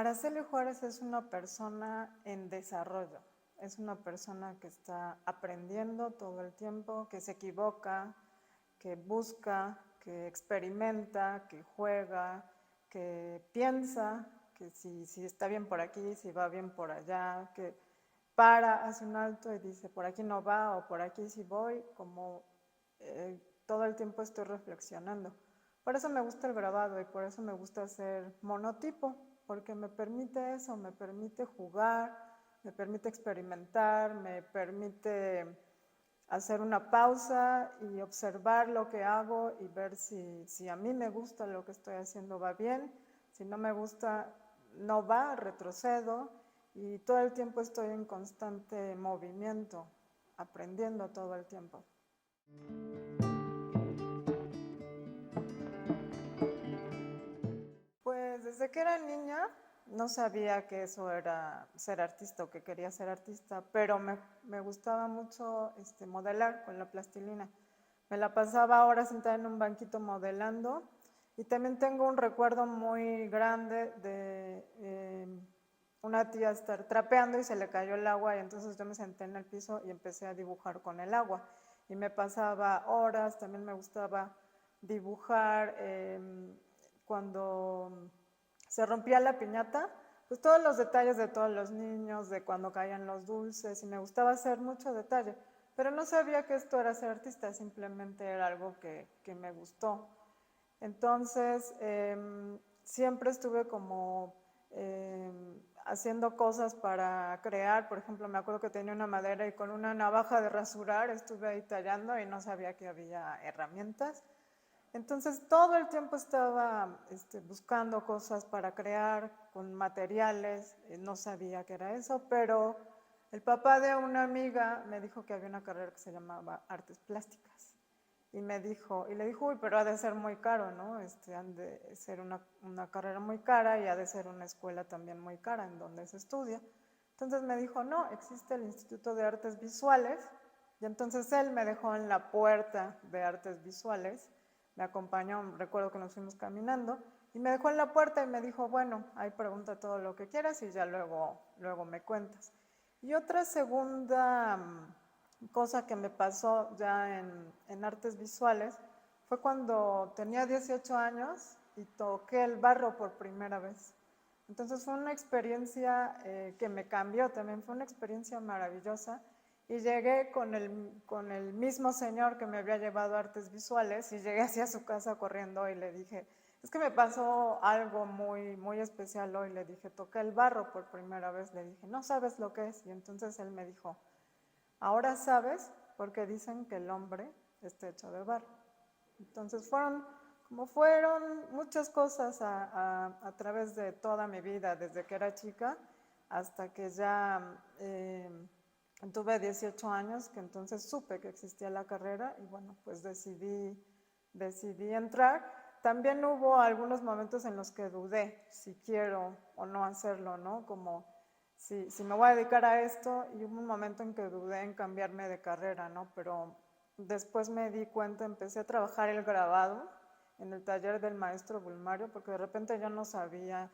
Araceli Juárez es una persona en desarrollo, es una persona que está aprendiendo todo el tiempo, que se equivoca, que busca, que experimenta, que juega, que piensa, que si está bien por aquí, si va bien por allá, que para, hace un alto y dice, por aquí no va o por aquí sí voy, como todo el tiempo estoy reflexionando. Por eso me gusta el grabado y por eso me gusta hacer monotipo, porque me permite eso, me permite jugar, me permite experimentar, me permite hacer una pausa y observar lo que hago y ver si a mí me gusta lo que estoy haciendo va bien, si no me gusta no va, retrocedo y todo el tiempo estoy en constante movimiento, aprendiendo todo el tiempo. Pues desde que era niña no sabía que eso era ser artista o que quería ser artista, pero me gustaba mucho modelar con la plastilina. Me la pasaba horas sentada en un banquito modelando y también tengo un recuerdo muy grande de una tía estar trapeando y se le cayó el agua y entonces yo me senté en el piso y empecé a dibujar con el agua. Y me pasaba horas, también me gustaba dibujar cuando se rompía la piñata, pues todos los detalles de todos los niños, de cuando caían los dulces, y me gustaba hacer mucho detalle, pero no sabía que esto era ser artista, simplemente era algo que me gustó. Entonces, siempre estuve como haciendo cosas para crear, por ejemplo, me acuerdo que tenía una madera y con una navaja de rasurar estuve ahí tallando y no sabía que había herramientas. Entonces todo el tiempo estaba buscando cosas para crear con materiales, no sabía qué era eso, pero el papá de una amiga me dijo que había una carrera que se llamaba artes plásticas. Y me dijo, y le dijo, uy, pero ha de ser muy caro, ¿no? Han de ser una carrera muy cara y ha de ser una escuela también muy cara en donde se estudia. Entonces me dijo, no, existe el Instituto de Artes Visuales. Y entonces él me dejó en la puerta de Artes Visuales, me acompañó, recuerdo que nos fuimos caminando, y me dejó en la puerta y me dijo, bueno, ahí pregunta todo lo que quieras y ya luego me cuentas. Y otra segunda cosa que me pasó ya en artes visuales fue cuando tenía 18 años y toqué el barro por primera vez. Entonces fue una experiencia que me cambió también, fue una experiencia maravillosa y llegué con el mismo señor que me había llevado a artes visuales y llegué hacia su casa corriendo y le dije, es que me pasó algo muy especial hoy, le dije, toqué el barro por primera vez, le dije, no sabes lo que es. Y entonces él me dijo, ahora sabes porque dicen que el hombre está hecho de barro. Entonces fueron muchas cosas a través de toda mi vida, desde que era chica hasta que ya tuve 18 años, que entonces supe que existía la carrera y bueno, pues decidí entrar. También hubo algunos momentos en los que dudé si quiero o no hacerlo, ¿no? Como si me voy a dedicar a esto, y hubo un momento en que dudé en cambiarme de carrera, ¿no? Pero después me di cuenta, empecé a trabajar el grabado en el taller del maestro Bulmario, porque de repente yo no sabía,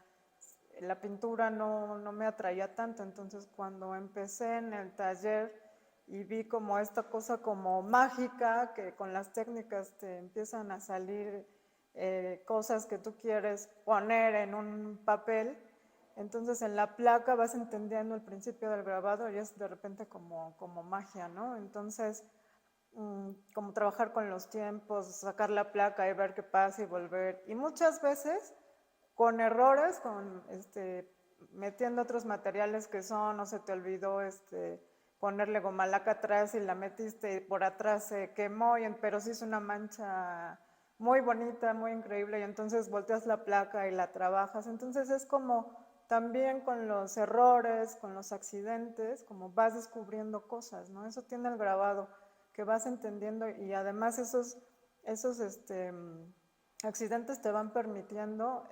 la pintura no me atraía tanto, entonces cuando empecé en el taller y vi como esta cosa como mágica, que con las técnicas te empiezan a salir cosas que tú quieres poner en un papel, entonces en la placa vas entendiendo el principio del grabado y es de repente como magia, ¿no? Entonces, como trabajar con los tiempos, sacar la placa y ver qué pasa y volver. Y muchas veces con errores, metiendo otros materiales que son, o se te olvidó ponerle gomalaca atrás y la metiste y por atrás se quemó, pero sí es una mancha muy bonita, muy increíble, y entonces volteas la placa y la trabajas. Entonces es como también con los errores, con los accidentes, como vas descubriendo cosas, ¿no? Eso tiene el grabado, que vas entendiendo y además esos accidentes te van permitiendo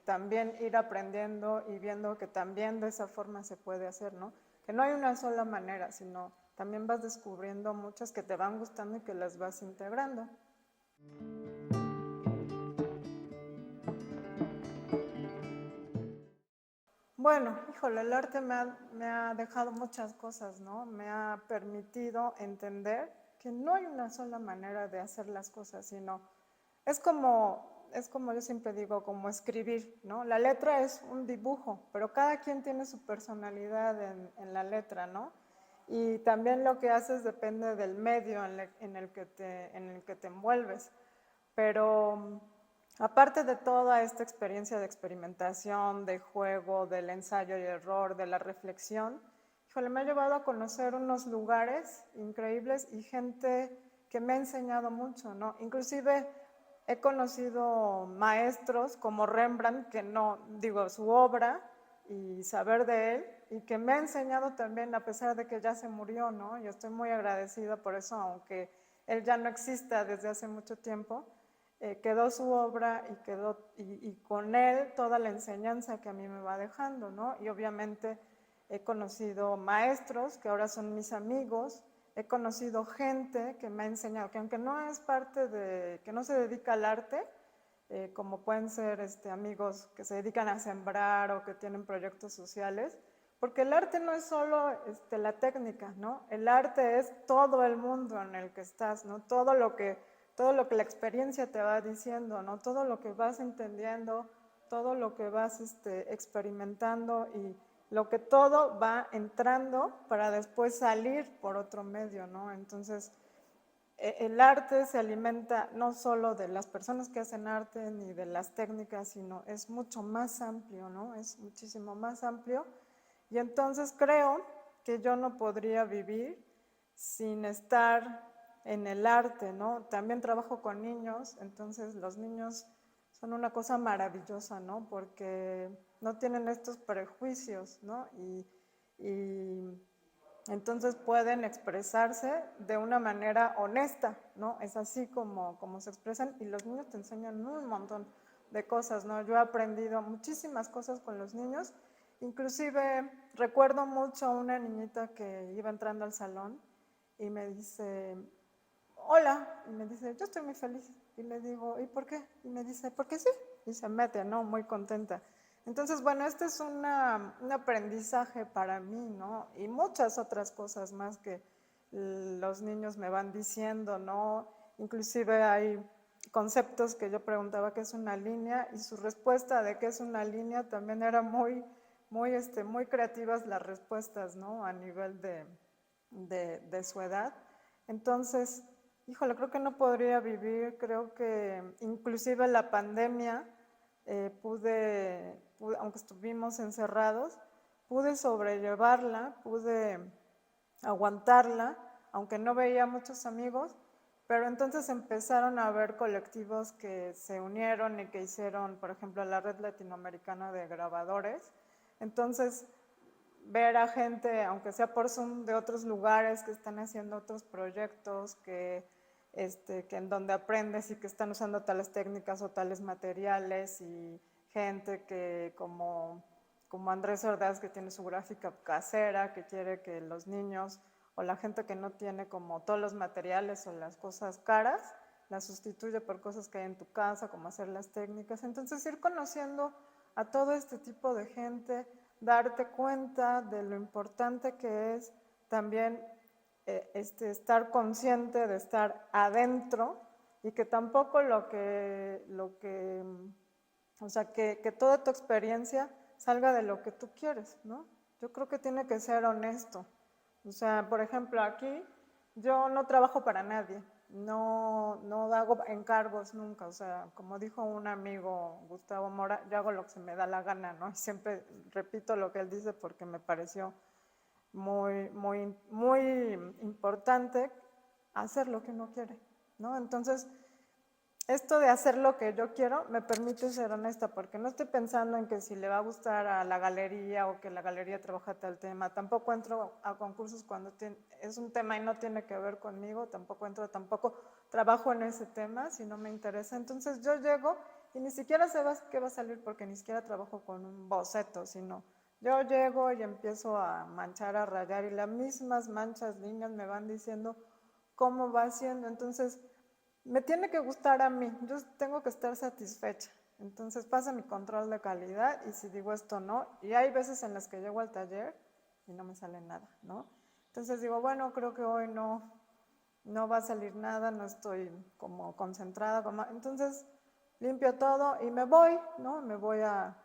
también ir aprendiendo y viendo que también de esa forma se puede hacer, ¿no? Que no hay una sola manera, sino también vas descubriendo muchas que te van gustando y que las vas integrando. Bueno, híjole, el arte me ha dejado muchas cosas, ¿no? Me ha permitido entender que no hay una sola manera de hacer las cosas, sino es como yo siempre digo, como escribir, ¿no? La letra es un dibujo, pero cada quien tiene su personalidad en la letra, ¿no? Y también lo que haces depende del medio en el que te envuelves. Pero aparte de toda esta experiencia de experimentación, de juego, del ensayo y error, de la reflexión, híjole, me ha llevado a conocer unos lugares increíbles y gente que me ha enseñado mucho, ¿no? Inclusive he conocido maestros como Rembrandt, que no, digo, su obra y saber de él, y que me ha enseñado también, a pesar de que ya se murió, ¿no? Yo estoy muy agradecida por eso, aunque él ya no exista desde hace mucho tiempo, quedó su obra y con él toda la enseñanza que a mí me va dejando, ¿no? Y obviamente he conocido maestros que ahora son mis amigos, he conocido gente que me ha enseñado, que aunque no es parte de, que no se dedica al arte, como pueden ser amigos que se dedican a sembrar o que tienen proyectos sociales, porque el arte no es solo la técnica, ¿no? El arte es todo el mundo en el que estás, ¿no? Todo lo que la experiencia te va diciendo, ¿no? Todo lo que vas entendiendo, todo lo que vas experimentando y lo que todo va entrando para después salir por otro medio, ¿no? Entonces, el arte se alimenta no solo de las personas que hacen arte ni de las técnicas, sino es mucho más amplio, ¿no? Es muchísimo más amplio. Y entonces creo que yo no podría vivir sin estar en el arte, ¿no? También trabajo con niños, entonces los niños son una cosa maravillosa, ¿no? Porque no tienen estos prejuicios, ¿no? Y entonces pueden expresarse de una manera honesta, ¿no? Es así como se expresan y los niños te enseñan un montón de cosas, ¿no? Yo he aprendido muchísimas cosas con los niños, inclusive recuerdo mucho a una niñita que iba entrando al salón y me dice, hola, y me dice, yo estoy muy feliz. Y le digo, ¿y por qué? Y me dice, porque sí. Y se mete, ¿no? Muy contenta. Entonces, bueno, este es un aprendizaje para mí, ¿no? Y muchas otras cosas más que los niños me van diciendo, ¿no? Inclusive hay conceptos que yo preguntaba qué es una línea y su respuesta de qué es una línea también era muy creativas las respuestas, ¿no? A nivel de su edad. Entonces, híjole, creo que no podría vivir, creo que inclusive la pandemia aunque estuvimos encerrados, pude sobrellevarla, pude aguantarla, aunque no veía muchos amigos, pero entonces empezaron a haber colectivos que se unieron y que hicieron, por ejemplo, la Red Latinoamericana de Grabadores. Entonces, ver a gente, aunque sea por Zoom, de otros lugares que están haciendo otros proyectos, que en donde aprendes y que están usando tales técnicas o tales materiales y gente que como Andrés Ordaz que tiene su gráfica casera, que quiere que los niños o la gente que no tiene como todos los materiales o las cosas caras, las sustituye por cosas que hay en tu casa, como hacer las técnicas. Entonces ir conociendo a todo este tipo de gente, darte cuenta de lo importante que es también estar consciente de estar adentro y que tampoco o sea, que toda tu experiencia salga de lo que tú quieres, ¿no? Yo creo que tiene que ser honesto. O sea, por ejemplo, aquí yo no trabajo para nadie, no hago encargos nunca, o sea, como dijo un amigo, Gustavo Mora, yo hago lo que se me da la gana, ¿no? Y siempre repito lo que él dice porque me pareció muy importante hacer lo que uno quiere, ¿no? Entonces, esto de hacer lo que yo quiero me permite ser honesta, porque no estoy pensando en que si le va a gustar a la galería o que la galería trabaja tal tema. Tampoco entro a concursos cuando es un tema y no tiene que ver conmigo, tampoco trabajo en ese tema si no me interesa. Entonces yo llego y ni siquiera sé qué va a salir porque ni siquiera trabajo con un boceto, sino yo llego y empiezo a manchar, a rayar y las mismas manchas, líneas me van diciendo cómo va haciendo. Entonces, me tiene que gustar a mí, yo tengo que estar satisfecha. Entonces pasa mi control de calidad y si digo esto no, y hay veces en las que llego al taller y no me sale nada, ¿no? Entonces digo, bueno, creo que hoy no va a salir nada, no estoy como concentrada, entonces limpio todo y me voy, ¿no? Me voy a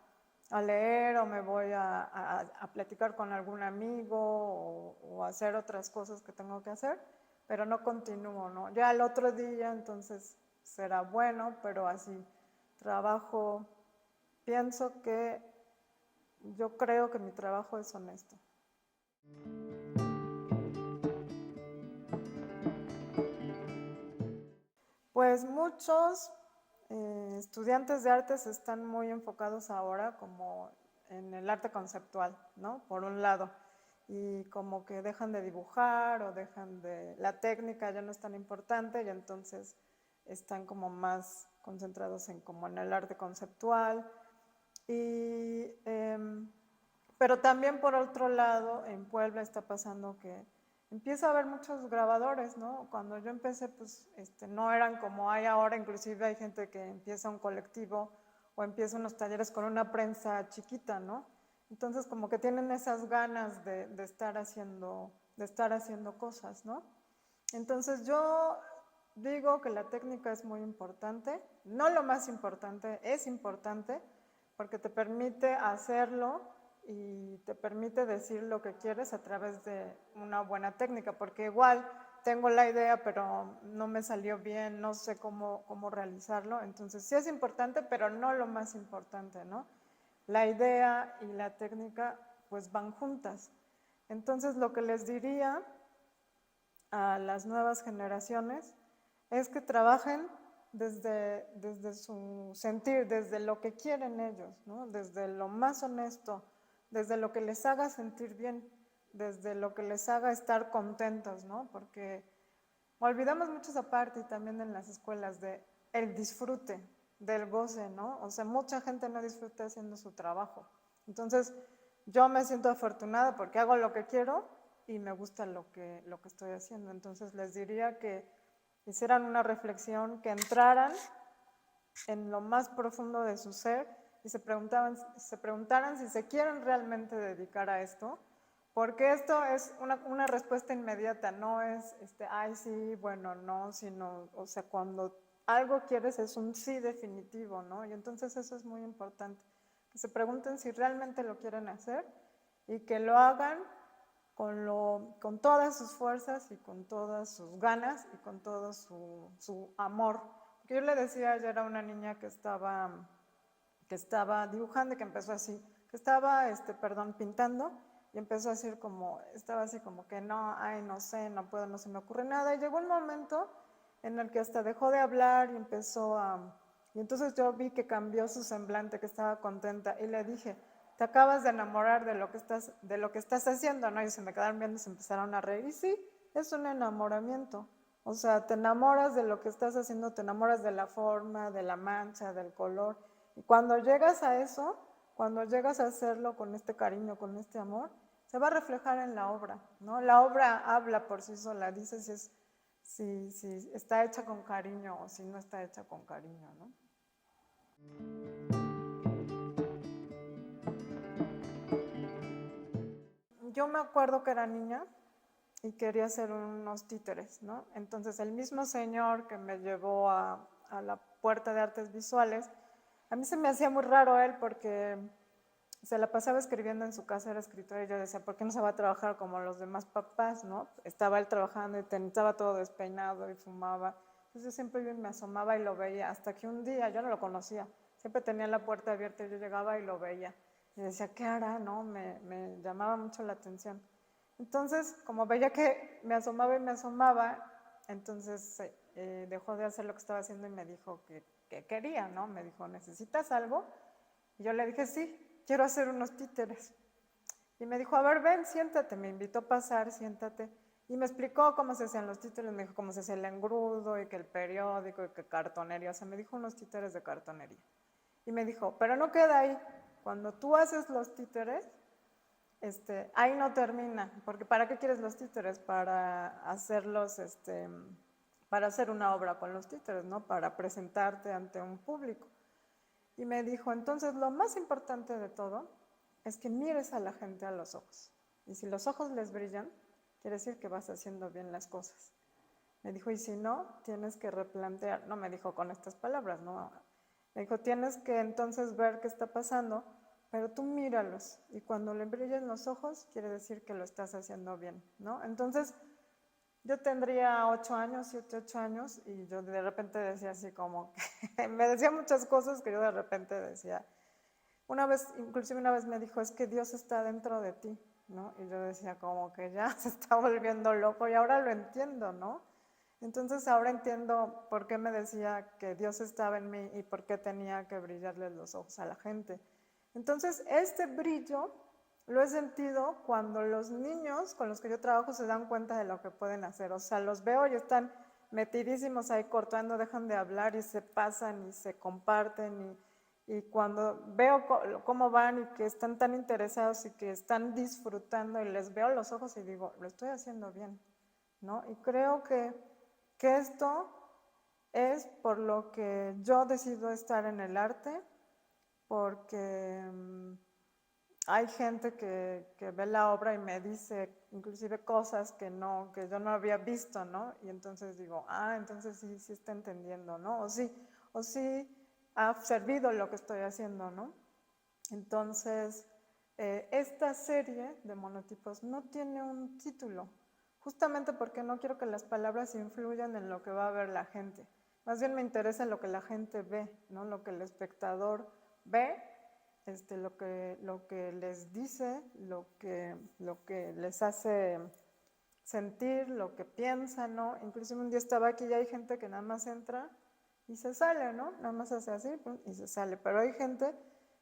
leer o me voy a platicar con algún amigo o hacer otras cosas que tengo que hacer, pero no continúo, ¿no? Ya el otro día entonces será bueno, pero así trabajo, pienso que yo creo que mi trabajo es honesto. Pues muchos estudiantes de artes están muy enfocados ahora como en el arte conceptual, ¿no? Por un lado, y como que dejan de dibujar o dejan de... La técnica ya no es tan importante y entonces están como más concentrados en como en el arte conceptual. Y, pero también por otro lado, en Puebla está pasando que empieza a haber muchos grabadores, ¿no? Cuando yo empecé, pues no eran como hay ahora, inclusive hay gente que empieza un colectivo o empieza unos talleres con una prensa chiquita, ¿no? Entonces como que tienen esas ganas de estar haciendo cosas, ¿no? Entonces yo digo que la técnica es muy importante, no lo más importante, es importante porque te permite hacerlo y te permite decir lo que quieres a través de una buena técnica, porque igual tengo la idea, pero no me salió bien, no sé cómo realizarlo, entonces sí es importante, pero no lo más importante, ¿no? La idea y la técnica pues van juntas. Entonces lo que les diría a las nuevas generaciones es que trabajen desde su sentir, desde lo que quieren ellos, ¿no? Desde lo más honesto, desde lo que les haga sentir bien, desde lo que les haga estar contentos, ¿no? Porque olvidamos mucho esa parte y también en las escuelas de el disfrute, del goce, ¿no? O sea, mucha gente no disfruta haciendo su trabajo. Entonces, yo me siento afortunada porque hago lo que quiero y me gusta lo que estoy haciendo. Entonces, les diría que hicieran una reflexión, que entraran en lo más profundo de su ser y se preguntaran si se quieren realmente dedicar a esto, porque esto es una respuesta inmediata, no es, ay, sí, bueno, no, sino, o sea, cuando algo quieres es un sí definitivo, ¿no? Y entonces eso es muy importante, que se pregunten si realmente lo quieren hacer y que lo hagan con todas sus fuerzas y con todas sus ganas y con todo su amor. Porque yo le decía ayer a una niña que estaba dibujando y que empezó así, que estaba, pintando y empezó a decir como, estaba así como que no, ay, no sé, no puedo, no se me ocurre nada. Y llegó un momento en el que hasta dejó de hablar y empezó a... Y entonces yo vi que cambió su semblante, que estaba contenta y le dije, te acabas de enamorar de lo que estás haciendo, ¿no? Y se me quedaron viendo y se empezaron a reír. Y sí, es un enamoramiento. O sea, te enamoras de lo que estás haciendo, te enamoras de la forma, de la mancha, del color. Y cuando llegas a eso, cuando llegas a hacerlo con este cariño, con este amor, se va a reflejar en la obra, ¿no? La obra habla por sí sola, dice si está hecha con cariño o si no está hecha con cariño, ¿no? Yo me acuerdo que era niña y quería hacer unos títeres, ¿no? Entonces el mismo señor que me llevó a la puerta de artes visuales, a mí se me hacía muy raro él porque se la pasaba escribiendo en su casa, era escritor, y yo decía, ¿por qué no se va a trabajar como los demás papás, no? Estaba él trabajando y estaba todo despeinado y fumaba. Entonces yo siempre me asomaba y lo veía, hasta que un día, yo no lo conocía, siempre tenía la puerta abierta y yo llegaba y lo veía. Y decía, ¿qué hará? No, me llamaba mucho la atención. Entonces, como veía que me asomaba y me asomaba, entonces dejó de hacer lo que estaba haciendo y me dijo que quería, ¿no? Me dijo, ¿necesitas algo? Y yo le dije, sí, quiero hacer unos títeres. Y me dijo, a ver, ven, siéntate. Me invitó a pasar, siéntate. Y me explicó cómo se hacían los títeres, me dijo cómo se hacía el engrudo y que el periódico y que cartonería. O sea, me dijo unos títeres de cartonería. Y me dijo, pero no queda ahí. Cuando tú haces los títeres, ahí no termina. Porque ¿para qué quieres los títeres? Para hacerlos, para hacer una obra con los títeres, ¿no? Para presentarte ante un público. Y me dijo, entonces lo más importante de todo es que mires a la gente a los ojos. Y si los ojos les brillan, quiere decir que vas haciendo bien las cosas. Me dijo, y si no, tienes que replantear. No me dijo con estas palabras, no. Me dijo, tienes que entonces ver qué está pasando, pero tú míralos. Y cuando le brillen los ojos, quiere decir que lo estás haciendo bien, ¿no? Entonces, yo tendría 8 años, 7, 8 años, y yo de repente decía así como que me decía muchas cosas que yo de repente decía. Inclusive una vez me dijo, es que Dios está dentro de ti, ¿no? Y yo decía como que ya se está volviendo loco y ahora lo entiendo, ¿no? Entonces ahora entiendo por qué me decía que Dios estaba en mí y por qué tenía que brillarle los ojos a la gente. Entonces este brillo lo he sentido cuando los niños con los que yo trabajo se dan cuenta de lo que pueden hacer. O sea, los veo y están metidísimos ahí cortando, dejan de hablar y se pasan y se comparten y cuando veo cómo van y que están tan interesados y que están disfrutando y les veo los ojos y digo, lo estoy haciendo bien, ¿no? Y creo que esto es por lo que yo decido estar en el arte, porque hay gente que ve la obra y me dice inclusive cosas que yo no había visto, ¿no? Y entonces digo, entonces sí está entendiendo, ¿no? O sí ha servido lo que estoy haciendo, ¿no? Entonces, esta serie de monotipos no tiene un título, justamente porque no quiero que las palabras influyan en lo que va a ver la gente. Más bien me interesa lo que la gente ve, ¿no? Lo que el espectador ve, lo que les dice, lo que les hace sentir, lo que piensa, ¿no? Inclusive un día estaba aquí y hay gente que nada más entra y se sale, ¿no? Nada más hace así y se sale. Pero hay gente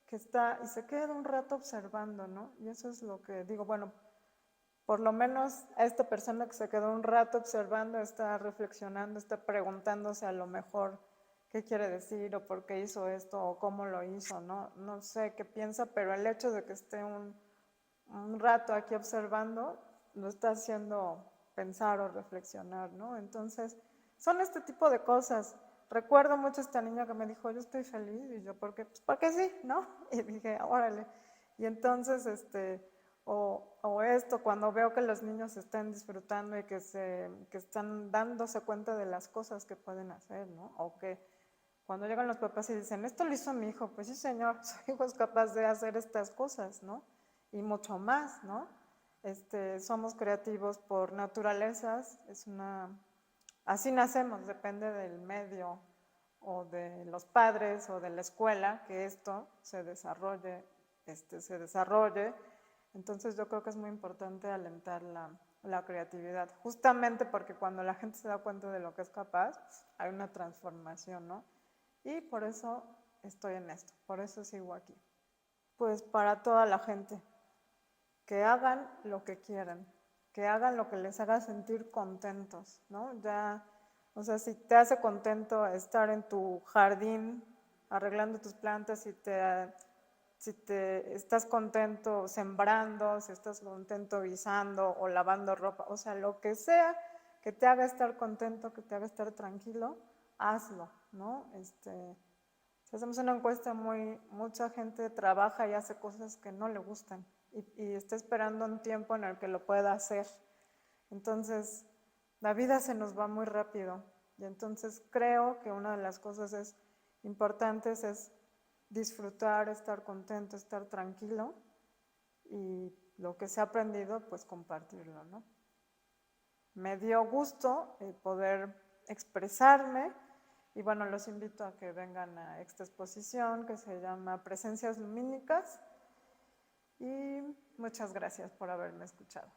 que está y se queda un rato observando, ¿no? Y eso es lo que digo, bueno, por lo menos a esta persona que se quedó un rato observando, está reflexionando, está preguntándose a lo mejor qué quiere decir o por qué hizo esto o cómo lo hizo, ¿no? No sé qué piensa, pero el hecho de que esté un rato aquí observando lo está haciendo pensar o reflexionar, ¿no? Entonces, son este tipo de cosas. Recuerdo mucho a esta niña que me dijo, yo estoy feliz, y yo, ¿por qué? Pues porque sí, ¿no? Y dije, órale. Y entonces, o esto, cuando veo que los niños están disfrutando y que están dándose cuenta de las cosas que pueden hacer, ¿no? O que cuando llegan los papás y dicen, esto lo hizo mi hijo, pues sí señor, su hijo es capaz de hacer estas cosas, ¿no? Y mucho más, ¿no? Somos creativos por naturalezas, así nacemos, depende del medio o de los padres o de la escuela que esto se desarrolle. Entonces yo creo que es muy importante alentar la creatividad, justamente porque cuando la gente se da cuenta de lo que es capaz, hay una transformación, ¿no? Y por eso estoy en esto, por eso sigo aquí. Pues para toda la gente, que hagan lo que quieran, que hagan lo que les haga sentir contentos, ¿no? O sea, si te hace contento estar en tu jardín arreglando tus plantas, si te estás contento sembrando, si estás contento guisando o lavando ropa, o sea, lo que sea que te haga estar contento, que te haga estar tranquilo, hazlo, ¿no? Si hacemos una encuesta, mucha gente trabaja y hace cosas que no le gustan y está esperando un tiempo en el que lo pueda hacer. Entonces, la vida se nos va muy rápido y entonces creo que una de las cosas importantes es disfrutar, estar contento, estar tranquilo y lo que se ha aprendido, pues compartirlo, ¿no? Me dio gusto poder expresarme y bueno, los invito a que vengan a esta exposición que se llama Presencias Lumínicas y muchas gracias por haberme escuchado.